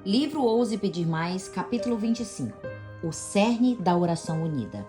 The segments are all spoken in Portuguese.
Livro Ouse Pedir Mais, capítulo 25. O cerne da oração unida.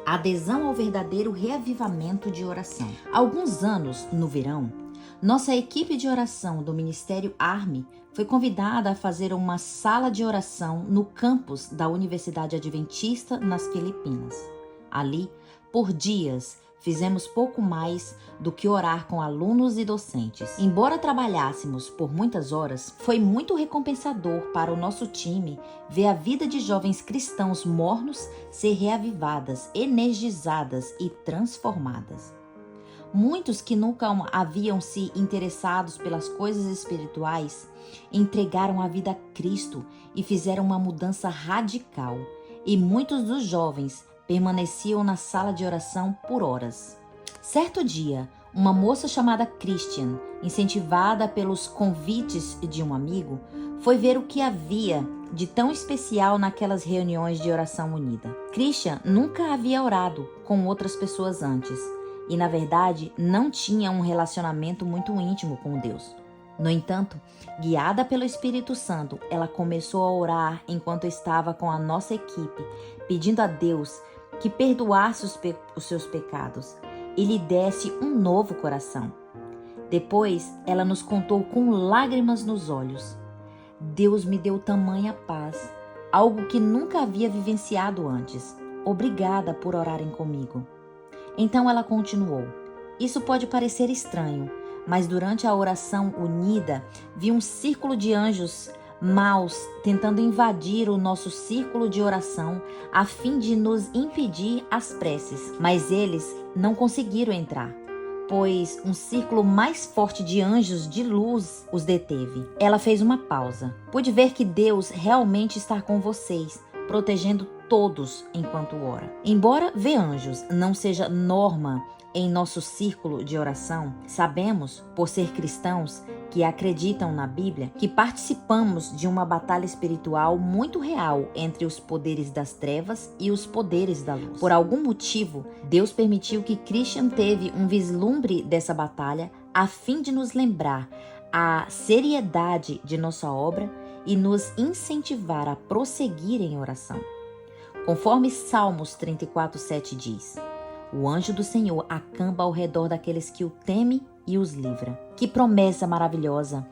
A adesão ao verdadeiro reavivamento de oração. Há alguns anos, no verão, nossa equipe de oração do Ministério ARME foi convidada a fazer uma sala de oração no campus da Universidade Adventista nas Filipinas. Ali, por dias, fizemos pouco mais do que orar com alunos e docentes. Embora trabalhássemos por muitas horas, foi muito recompensador para o nosso time ver a vida de jovens cristãos mornos ser reavivadas, energizadas e transformadas. Muitos que nunca haviam se interessados pelas coisas espirituais entregaram a vida a Cristo e fizeram uma mudança radical. E muitos dos jovens permaneciam na sala de oração por horas. Certo dia, uma moça chamada Christian, incentivada pelos convites de um amigo, foi ver o que havia de tão especial naquelas reuniões de oração unida. Christian nunca havia orado com outras pessoas antes e, na verdade, não tinha um relacionamento muito íntimo com Deus. No entanto, guiada pelo Espírito Santo, ela começou a orar enquanto estava com a nossa equipe, pedindo a Deus que perdoasse os seus pecados e lhe desse um novo coração. Depois, ela nos contou com lágrimas nos olhos: Deus me deu tamanha paz, algo que nunca havia vivenciado antes. Obrigada por orarem comigo. Então ela continuou: isso pode parecer estranho, mas durante a oração unida, vi um círculo de anjos maus tentando invadir o nosso círculo de oração a fim de nos impedir as preces, mas eles não conseguiram entrar, pois um círculo mais forte de anjos de luz os deteve. Ela fez uma pausa. Pude ver que Deus realmente está com vocês, protegendo todos enquanto ora. Embora ver anjos não seja norma em nosso círculo de oração, sabemos, por ser cristãos que acreditam na Bíblia, que participamos de uma batalha espiritual muito real entre os poderes das trevas e os poderes da luz. Por algum motivo, Deus permitiu que Christian teve um vislumbre dessa batalha a fim de nos lembrar a seriedade de nossa obra e nos incentivar a prosseguir em oração. Conforme Salmos 34:7 diz: o anjo do Senhor acampa ao redor daqueles que o temem e os livra. Que promessa maravilhosa!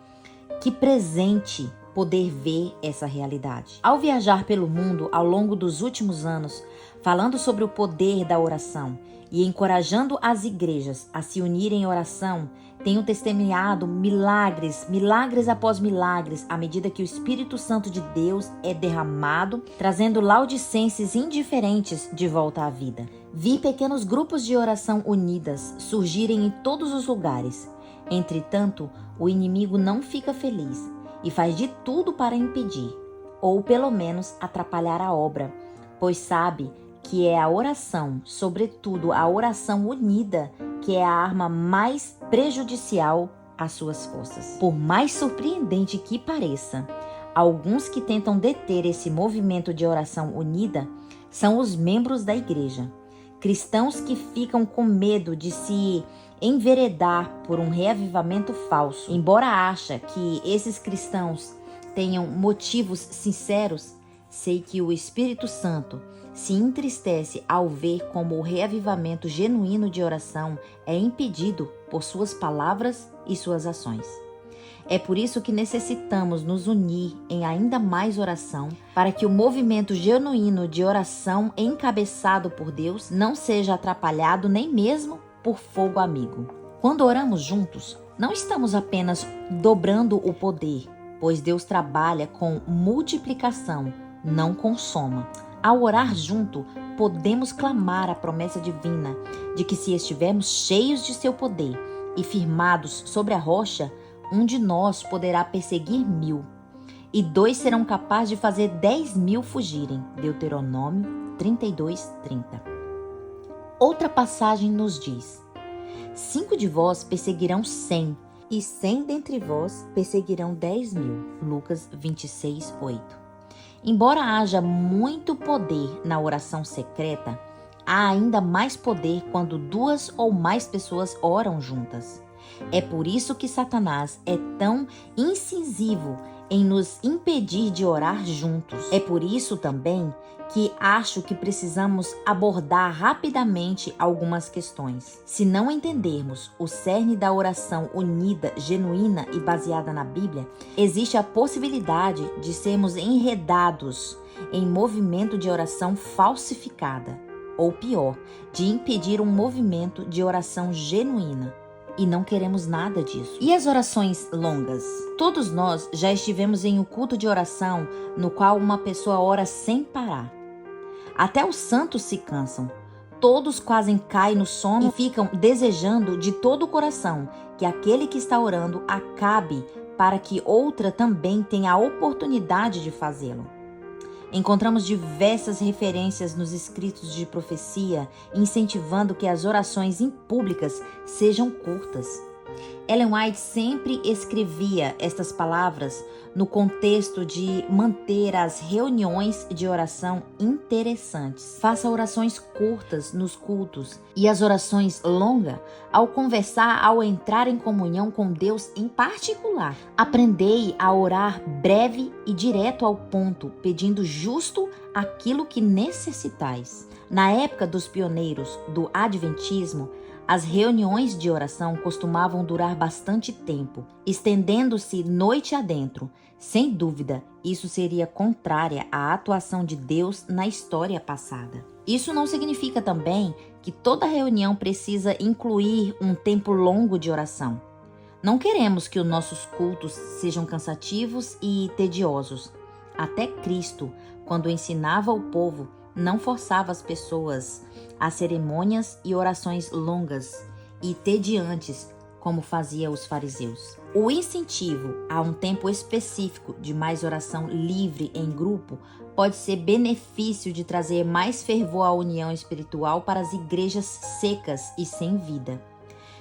Que presente poder ver essa realidade. Ao viajar pelo mundo ao longo dos últimos anos, falando sobre o poder da oração e encorajando as igrejas a se unirem em oração, tenho testemunhado milagres após milagres, à medida que o Espírito Santo de Deus é derramado, trazendo laodicenses indiferentes de volta à vida. Vi pequenos grupos de oração unidas surgirem em todos os lugares. Entretanto, o inimigo não fica feliz e faz de tudo para impedir, ou pelo menos atrapalhar a obra, pois sabe que é a oração, sobretudo a oração unida, que é a arma mais prejudicial às suas forças. Por mais surpreendente que pareça, alguns que tentam deter esse movimento de oração unida são os membros da igreja. Cristãos que ficam com medo de se enveredar por um reavivamento falso. Embora ache que esses cristãos tenham motivos sinceros, sei que o Espírito Santo se entristece ao ver como o reavivamento genuíno de oração é impedido por suas palavras e suas ações. É por isso que necessitamos nos unir em ainda mais oração, para que o movimento genuíno de oração encabeçado por Deus não seja atrapalhado nem mesmo por fogo amigo. Quando oramos juntos, não estamos apenas dobrando o poder, pois Deus trabalha com multiplicação, não com soma. Ao orar junto, podemos clamar a promessa divina de que, se estivermos cheios de seu poder e firmados sobre a rocha, um de nós poderá perseguir 1000, e 2 serão capazes de fazer 10.000 fugirem. Deuteronômio 32:30. Outra passagem nos diz: 5 de vós perseguirão 100, e 100 dentre vós perseguirão 10.000. Lucas 26:8. Embora haja muito poder na oração secreta, há ainda mais poder quando 2 ou mais pessoas oram juntas. É por isso que Satanás é tão incisivo em nos impedir de orar juntos. É por isso também que acho que precisamos abordar rapidamente algumas questões. Se não entendermos o cerne da oração unida, genuína e baseada na Bíblia, existe a possibilidade de sermos enredados em movimento de oração falsificada, ou pior, de impedir um movimento de oração genuína. E não queremos nada disso. E as orações longas? Todos nós já estivemos em um culto de oração no qual uma pessoa ora sem parar. Até os santos se cansam. Todos quase caem no sono e ficam desejando de todo o coração que aquele que está orando acabe para que outra também tenha a oportunidade de fazê-lo. Encontramos diversas referências nos escritos de profecia incentivando que as orações públicas sejam curtas. Ellen White sempre escrevia estas palavras no contexto de manter as reuniões de oração interessantes. Faça orações curtas nos cultos e as orações longas ao conversar, ao entrar em comunhão com Deus em particular. Aprendei a orar breve e direto ao ponto, pedindo justo aquilo que necessitais. Na época dos pioneiros do Adventismo, as reuniões de oração costumavam durar bastante tempo, estendendo-se noite adentro. Sem dúvida, isso seria contrária à atuação de Deus na história passada. Isso não significa também que toda reunião precisa incluir um tempo longo de oração. Não queremos que os nossos cultos sejam cansativos e tediosos. Até Cristo, quando ensinava o povo, não forçava as pessoas a cerimônias e orações longas e tediantes, como fazia os fariseus. O incentivo a um tempo específico de mais oração livre em grupo pode ser benefício de trazer mais fervor à união espiritual para as igrejas secas e sem vida.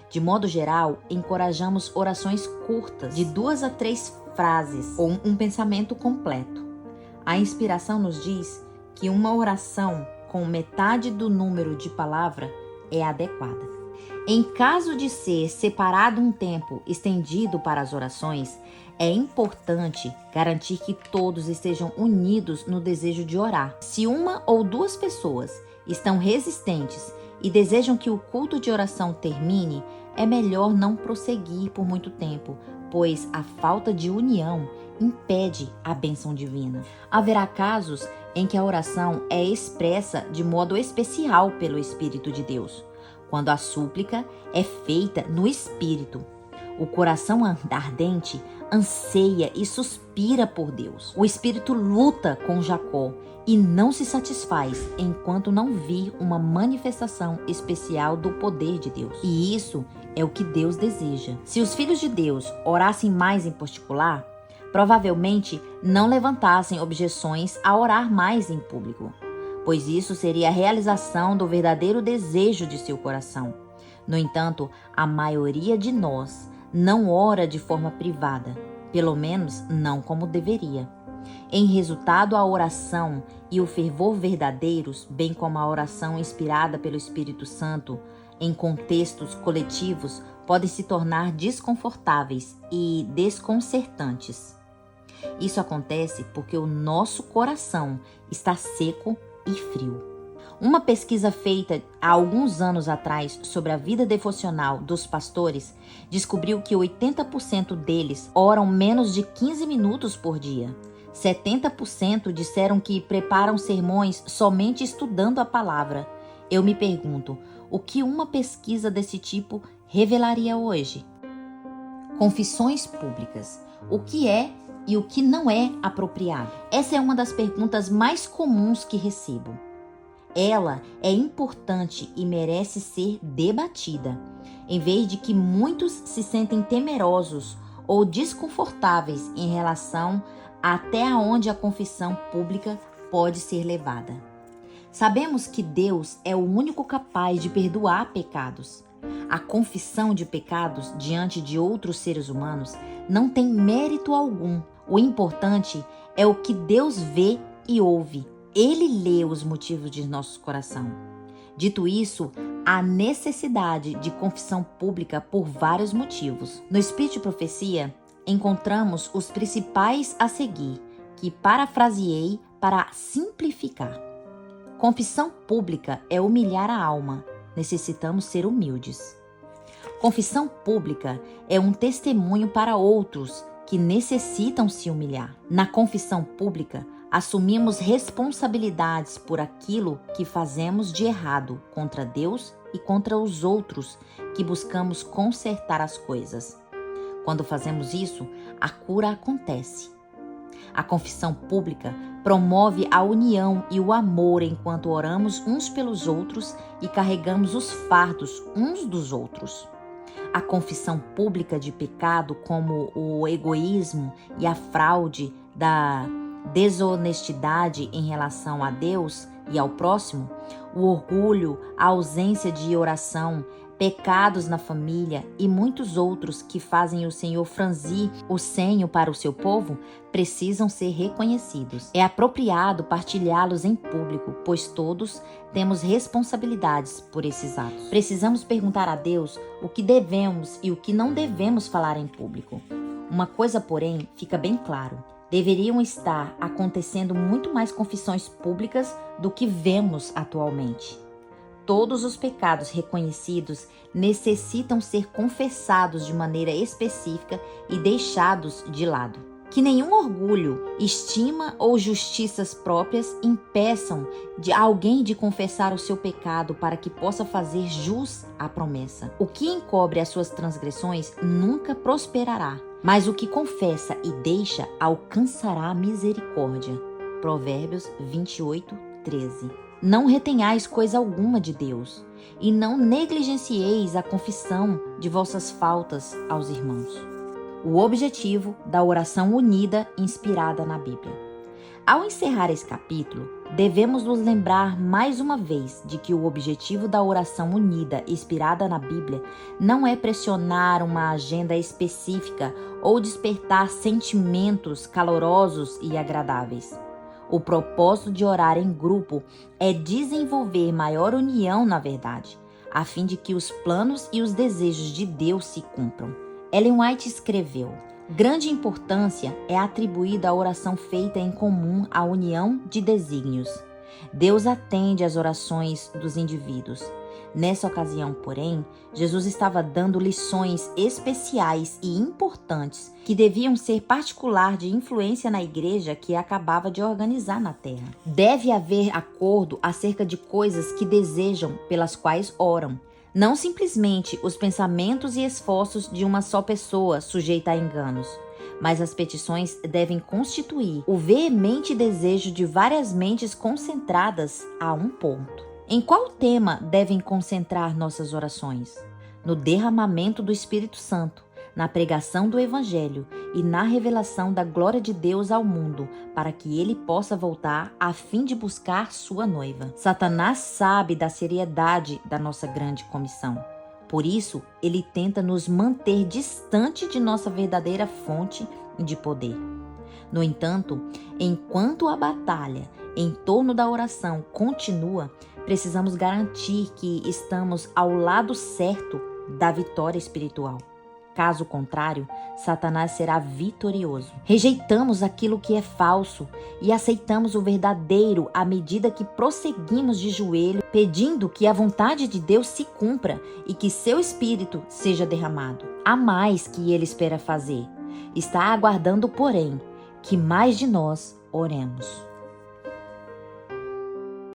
De modo geral, encorajamos orações curtas, de 2 a 3 frases ou um pensamento completo. A inspiração nos diz que uma oração com metade do número de palavras é adequada. Em caso de ser separado um tempo estendido para as orações, é importante garantir que todos estejam unidos no desejo de orar. Se uma ou duas pessoas estão resistentes e desejam que o culto de oração termine, é melhor não prosseguir por muito tempo, pois a falta de união impede a bênção divina. Haverá casos em que a oração é expressa de modo especial pelo Espírito de Deus, quando a súplica é feita no Espírito. O coração ardente anseia e suspira por Deus. O Espírito luta com Jacó e não se satisfaz enquanto não vir uma manifestação especial do poder de Deus. E isso é o que Deus deseja. Se os filhos de Deus orassem mais em particular, provavelmente não levantassem objeções a orar mais em público, pois isso seria a realização do verdadeiro desejo de seu coração. No entanto, a maioria de nós não ora de forma privada, pelo menos não como deveria. Em resultado, a oração e o fervor verdadeiros, bem como a oração inspirada pelo Espírito Santo, em contextos coletivos, podem se tornar desconfortáveis e desconcertantes. Isso acontece porque o nosso coração está seco e frio. Uma pesquisa feita há alguns anos atrás sobre a vida devocional dos pastores descobriu que 80% deles oram menos de 15 minutos por dia. 70% disseram que preparam sermões somente estudando a palavra. Eu me pergunto, o que uma pesquisa desse tipo revelaria hoje? Confissões públicas. O que é e o que não é apropriado? Essa é uma das perguntas mais comuns que recebo. Ela é importante e merece ser debatida, em vez de que muitos se sentem temerosos ou desconfortáveis em relação até onde a confissão pública pode ser levada. Sabemos que Deus é o único capaz de perdoar pecados. A confissão de pecados diante de outros seres humanos não tem mérito algum. O importante é o que Deus vê e ouve. Ele lê os motivos de nosso coração. Dito isso, há necessidade de confissão pública por vários motivos. No Espírito de Profecia, encontramos os principais a seguir, que parafraseei para simplificar. Confissão pública é humilhar a alma. Necessitamos ser humildes. Confissão pública é um testemunho para outros que necessitam se humilhar. Na confissão pública, assumimos responsabilidades por aquilo que fazemos de errado contra Deus e contra os outros, que buscamos consertar as coisas. Quando fazemos isso, a cura acontece. A confissão pública promove a união e o amor enquanto oramos uns pelos outros e carregamos os fardos uns dos outros. A confissão pública de pecado, como o egoísmo e a fraude da desonestidade em relação a Deus e ao próximo, o orgulho, a ausência de oração, pecados na família e muitos outros que fazem o Senhor franzir o senho para o seu povo, precisam ser reconhecidos. É apropriado partilhá-los em público, pois todos temos responsabilidades por esses atos. Precisamos perguntar a Deus o que devemos e o que não devemos falar em público. Uma coisa, porém, fica bem claro. Deveriam estar acontecendo muito mais confissões públicas do que vemos atualmente. Todos os pecados reconhecidos necessitam ser confessados de maneira específica e deixados de lado. Que nenhum orgulho, estima ou justiças próprias impeçam de alguém de confessar o seu pecado para que possa fazer jus à promessa. O que encobre as suas transgressões nunca prosperará, mas o que confessa e deixa alcançará misericórdia. Provérbios 28:13. Não retenhais coisa alguma de Deus, e não negligencieis a confissão de vossas faltas aos irmãos. O objetivo da oração unida inspirada na Bíblia. Ao encerrar esse capítulo, devemos nos lembrar mais uma vez de que o objetivo da oração unida inspirada na Bíblia não é pressionar uma agenda específica ou despertar sentimentos calorosos e agradáveis. O propósito de orar em grupo é desenvolver maior união na verdade, a fim de que os planos e os desejos de Deus se cumpram. Ellen White escreveu: grande importância é atribuída à oração feita em comum à união de desígnios. Deus atende às orações dos indivíduos. Nessa ocasião, porém, Jesus estava dando lições especiais e importantes que deviam ser particular de influência na igreja que acabava de organizar na terra. Deve haver acordo acerca de coisas que desejam, pelas quais oram. Não simplesmente os pensamentos e esforços de uma só pessoa sujeita a enganos, mas as petições devem constituir o veemente desejo de várias mentes concentradas a um ponto. Em qual tema devem concentrar nossas orações? No derramamento do Espírito Santo, na pregação do Evangelho e na revelação da glória de Deus ao mundo, para que ele possa voltar a fim de buscar sua noiva. Satanás sabe da seriedade da nossa grande comissão. Por isso, ele tenta nos manter distante de nossa verdadeira fonte de poder. No entanto, enquanto a batalha em torno da oração continua, precisamos garantir que estamos ao lado certo da vitória espiritual. Caso contrário, Satanás será vitorioso. Rejeitamos aquilo que é falso e aceitamos o verdadeiro à medida que prosseguimos de joelho, pedindo que a vontade de Deus se cumpra e que seu Espírito seja derramado. Há mais que ele espera fazer. Está aguardando, porém, que mais de nós oremos.